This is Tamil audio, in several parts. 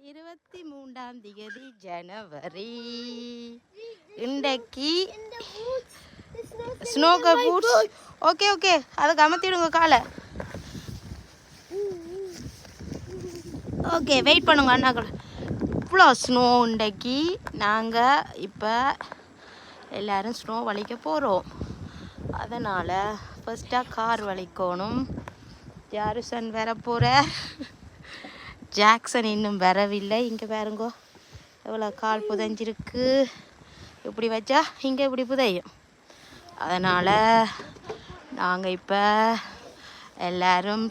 23 ஜனவரி. இன்றைக்கு ஸ்னோக்கர் பூட்ஸ். ஓகே ஓகே, அதை கமத்திடுங்க காலை. ஓகே, வெயிட் பண்ணுங்க அண்ணாக்கள். இவ்வளோ ஸ்னோ இன்றைக்கு. நாங்கள் இப்போ எல்லோரும் ஸ்னோ வலிக்க போகிறோம். அதனால் ஃபஸ்ட்டாக கார் வலிக்கணும். ஜாருசன் வர போகிற, ஜாக்சன் இன்னும் வரவில்லை. இங்கே பாருங்கோ எவ்வளோ கால் புதைஞ்சிருக்கு. இப்படி வச்சா இங்கே இப்படி புதையும். அதனால் நாங்கள் இப்போ எல்லோரும்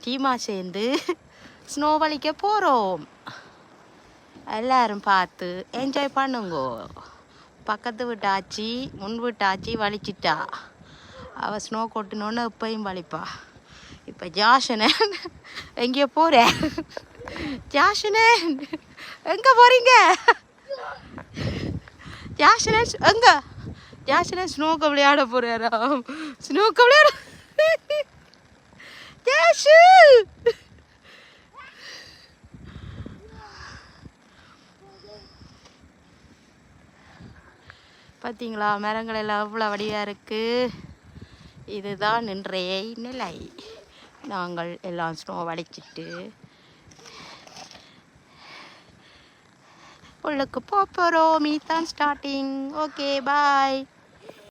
டீமாக சேர்ந்து ஸ்னோ வலிக்க போகிறோம். எல்லோரும் பார்த்து என்ஜாய் பண்ணுங்கோ. பக்கத்து வீட்டாச்சி முன் வீட்டாச்சி வலிச்சிட்டா. அவள் ஸ்னோ கொட்டினோன்னு இப்பையும் வலிப்பா. இப்போ ஜாஷனன் எங்கேயோ போகிற? ஜாஷனன் எங்கே போகிறீங்க? ஜாஷனன் எங்கே? ஜாஷனன் ஸ்னோக்கு விளையாட போகிறாராம். ஸ்னோக்கு விளையாட ஜாஷு. பார்த்தீங்களா, மரங்கள் எல்லாம் அவ்வளோ வடிவாக இருக்குது. இதுதான் இன்றைய நிலை. நாங்கள் எல்லாம் ஸ்னோ வலிச்சிட்டு உள்ளுக்கு போகிறோம். மீதான் ஸ்டார்டிங். ஓகே, பாய்.